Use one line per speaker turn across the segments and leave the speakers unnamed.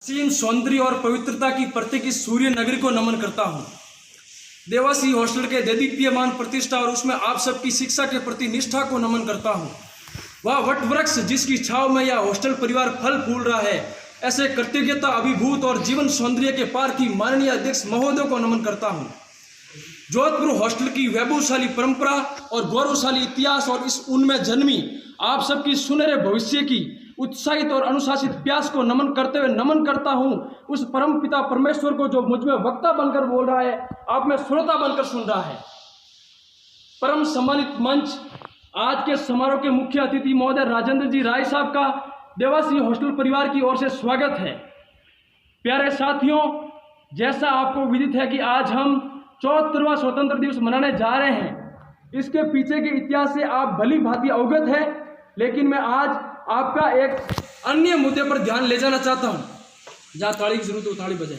सीम सौंदर्य और पवित्रता की प्रतीक इस सूर्य नगरी को नमन करता हूँ। देवासी हॉस्टल के देदीप्यमान प्रतिष्ठा और उसमें आप सबकी शिक्षा के प्रति निष्ठा को नमन करता हूँ। वह वट वृक्ष जिसकी छाव में यह हॉस्टल परिवार फल फूल रहा है, ऐसे कृतज्ञता अभिभूत और जीवन सौंदर्य के पार की माननीय अध्यक्ष महोदय को नमन करता हूँ। जोधपुर हॉस्टल की वैभवशाली परंपरा और गौरवशाली इतिहास और इस उनमें जन्मी आप सबकी सुनहरे भविष्य की उत्साहित और अनुशासित प्यास को नमन करते हुए नमन करता हूं उस परम पिता परमेश्वर को जो मुझ में वक्ता बनकर बोल रहा है, आप में श्रोता बनकर सुन रहा है। परम सम्मानित मंच, आज के समारोह के मुख्य अतिथि महोदय राजेंद्र जी राय साहब का देवासी हॉस्टल परिवार की ओर से स्वागत है। प्यारे साथियों, जैसा आपको विदित है कि आज हम 74वां स्वतंत्र दिवस मनाने जा रहे हैं। इसके पीछे के इतिहास से आप भली भांति अवगत है, लेकिन मैं आज आपका एक अन्य मुद्दे पर ध्यान ले जाना चाहता हूं। जहां ताली की जरूरत हो ताली बजाए,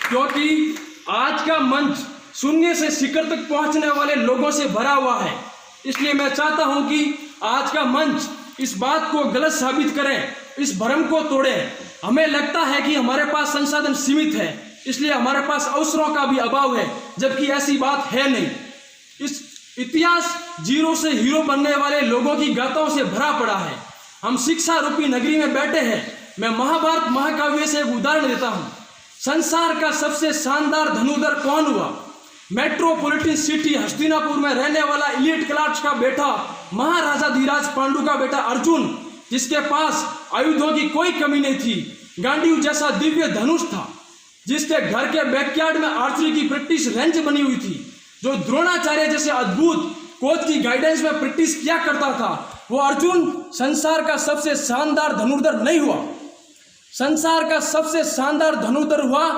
क्योंकि आज का मंच शून्य से शिखर तक पहुंचने वाले लोगों से भरा हुआ है। इसलिए मैं चाहता हूं कि आज का मंच इस बात को गलत साबित करे, इस भ्रम को तोड़े। हमें लगता है कि हमारे पास संसाधन सीमित है, इसलिए हमारे पास अवसरों का भी अभाव है, जबकि ऐसी बात है नहीं। इस इतिहास जीरो से हीरो बनने वाले लोगों की गाथाओं से भरा पड़ा है। हम शिक्षा रूपी नगरी में बैठे हैं। मैं महाभारत महाकाव्य से एक उदाहरण देता हूं। संसार का सबसे शानदार धनुर्धर कौन हुआ? मेट्रोपॉलिटन सिटी हस्तिनापुर में रहने वाला इलियट क्लार्क्स का बेटा, महाराजा धीराज पांडु का बेटा अर्जुन, जिसके पास आयुधों की कोई कमी नहीं थी, गांडीव जैसा दिव्य धनुष था, जिसके घर के बैकयार्ड में आर्चरी की प्रैक्टिस रेंज बनी हुई थी, जो द्रोणाचार्य जैसे अद्भुत कोच की गाइडेंस में प्रैक्टिस किया करता था, वो अर्जुन संसार का सबसे शानदार धनुर्धर नहीं हुआ। संसार का सबसे शानदार धनुर्धर हुआ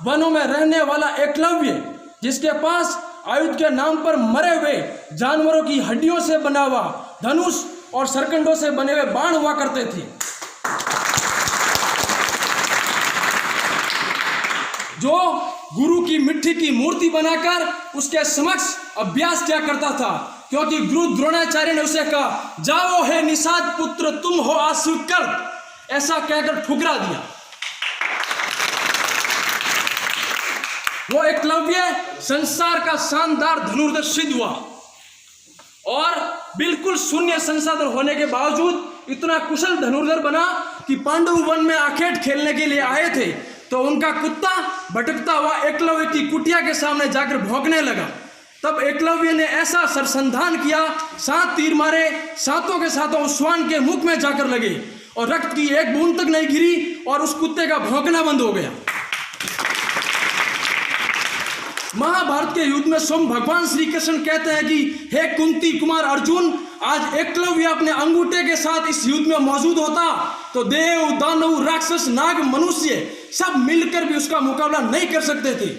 वनों में रहने वाला एकलव्य, जिसके पास आयुध के नाम पर मरे हुए जानवरों की हड्डियों से बना हुआ धनुष और सरकंडों से बने हुए बाण हुआ करते थे, जो गुरु की मिट्टी की मूर्ति बनाकर उसके समक्ष अभ्यास किया करता था, क्योंकि गुरु द्रोणाचार्य ने उसे कहा, जाओ हे निषाद पुत्र, तुम हो अस्वीकृत, ऐसा कहकर ठुकरा दिया। वो एकलव्य संसार का शानदार धनुर्धर सिद्ध हुआ और बिल्कुल शून्य संसाधन होने के बावजूद इतना कुशल धनुर्धर बना कि पांडु वन में आखेट खेलने के लिए आए थे, तो उनका कुत्ता भटकता हुआ एकलव्य की कुटिया के सामने जाकर भौंकने लगा। तब एकलव्य ने ऐसा सरसंधान किया, 7 तीर मारे, सातों के सातों उस श्वान के मुख में जाकर लगे और रक्त की एक बूंद तक नहीं गिरी और उस कुत्ते का भौंकना बंद हो गया। महाभारत के युद्ध में स्वयं भगवान श्री कृष्ण कहते हैं कि हे कुंती कुमार अर्जुन, आज एकलव्य अपने अंगूठे के साथ इस युद्ध में मौजूद होता तो देव दानव राक्षस नाग मनुष्य सब मिलकर भी उसका मुकाबला नहीं कर सकते थे।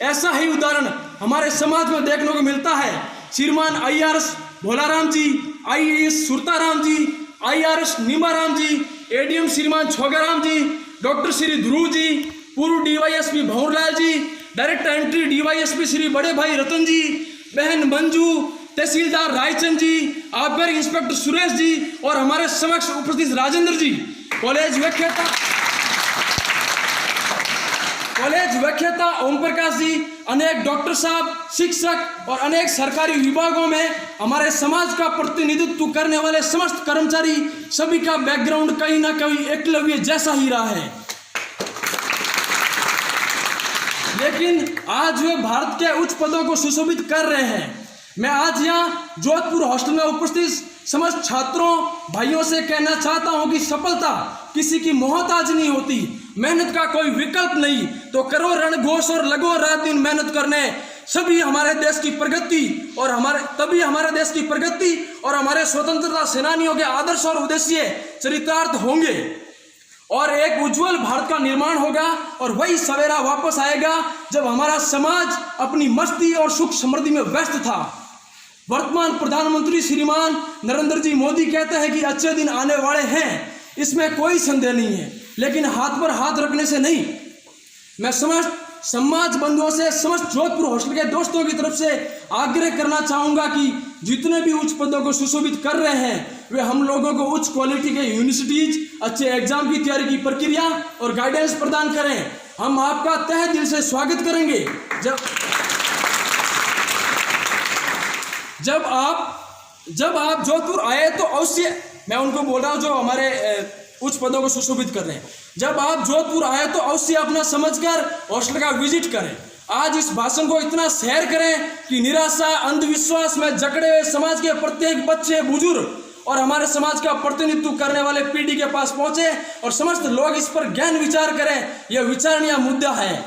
ऐसा ही उदाहरण हमारे समाज में देखने को मिलता है। श्रीमान IRS भोलाराम जी, IAS सुरताराम जी, IRS नीमाराम जी, ADM श्रीमान छोगाराम जी, डॉक्टर श्री ध्रुव जी, पूर्व DYSP भंवरलाल जी, डायरेक्टर एंट्री DYSP श्री बड़े भाई रतन जी, बहन मंजू, तहसीलदार रायचंद जी, आबकारी इंस्पेक्टर सुरेश जी और हमारे समक्ष उपस्थित राजेंद्र जी, कॉलेज व्याख्याता ओम प्रकाश जी, अनेक डॉक्टर साहब, शिक्षक और अनेक सरकारी विभागों में हमारे समाज का प्रतिनिधित्व करने वाले समस्त कर्मचारी, सभी का बैकग्राउंड कहीं ना कहीं एकलव्य जैसा ही रहा है। लेकिन आज वे भारत के उच्च पदों को सुशोभित कर रहे हैं। मैं आज यहाँ जोधपुर हॉस्टल में उपस्थित समस्त छात्रों भाइयों से कहना चाहता हूँ कि सफलता किसी की मोहताज नहीं होती, मेहनत का कोई विकल्प नहीं, तो करो रणघोष और लगो रात दिन मेहनत करने, तभी हमारे देश की प्रगति और हमारे स्वतंत्रता सेनानियों के आदर्श और उद्देश्य चरितार्थ होंगे और एक उज्जवल भारत का निर्माण होगा। और वही सवेरा वापस आएगा जब हमारा समाज अपनी मस्ती और सुख समृद्धि में व्यस्त था। वर्तमान प्रधानमंत्री श्रीमान नरेंद्र जी मोदी कहते हैं कि अच्छे दिन आने वाले हैं, इसमें कोई संदेह नहीं है, लेकिन हाथ पर हाथ रखने से नहीं। मैं समस्त समाज बंधुओं से, समस्त जोधपुर हॉस्टल के दोस्तों की तरफ से आग्रह करना चाहूँगा कि जितने भी उच्च पदों को सुशोभित कर रहे हैं वे हम लोगों को उच्च क्वालिटी के यूनिवर्सिटीज, अच्छे एग्जाम की तैयारी की प्रक्रिया और गाइडेंस प्रदान करें। हम आपका तहे दिल से स्वागत करेंगे। जब आप जोधपुर आए तो अवश्य, मैं उनको बोल रहा हूँ जो हमारे उच्च पदों को सुशोभित कर रहे हैं, जब आप जोधपुर आए तो अवश्य अपना समझकर हॉस्टल का विजिट करें। आज इस भाषण को इतना शेयर करें कि निराशा, अंधविश्वास में जकड़े हुए समाज के प्रत्येक बच्चे, बुजुर्ग और हमारे समाज का प्रतिनिधित्व करने वाले पीढ़ी के पास पहुंचे और समस्त लोग इस पर ज्ञान विचार करें। यह विचारणीय मुद्दा है।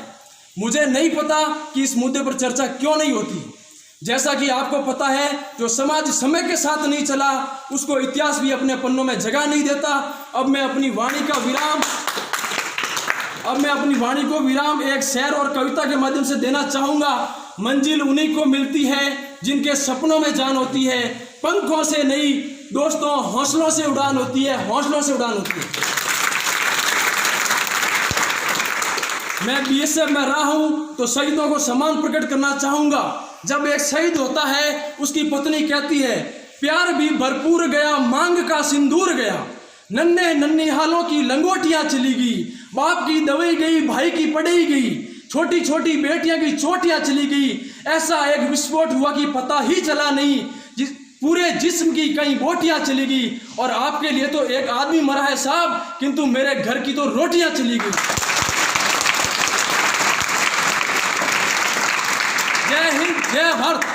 मुझे नहीं पता कि इस मुद्दे पर चर्चा क्यों नहीं होती। जैसा कि आपको पता है, जो समाज समय के साथ नहीं चला उसको इतिहास भी अपने पन्नों में जगह नहीं देता। अब मैं अपनी वाणी को विराम एक शेर और कविता के माध्यम से देना चाहूंगा। मंजिल उन्हीं को मिलती है जिनके सपनों में जान होती है। पंखों से नहीं दोस्तों, हौसलों से उड़ान होती है, हौसलों से उड़ान होती है। मैं बीएसएफ में रहा हूं तो शहीदों को सम्मान प्रकट करना चाहूंगा। जब एक शहीद होता है उसकी पत्नी कहती है, प्यार भी भरपूर गया, मांग का सिंदूर गया, नन्हे नन्ही हालों की लंगोटियां चली गई, बाप की दवाई गई, भाई की पढ़ाई गई, छोटी छोटी बेटियां की चोटियां चली गई। ऐसा एक विस्फोट हुआ कि पता ही चला नहीं, पूरे जिस्म की कई बोटियां चली गई। और आपके लिए तो एक आदमी मरा है साहब, किंतु मेरे घर की तो रोटियां चली गई। जय हिंद, जय भारत।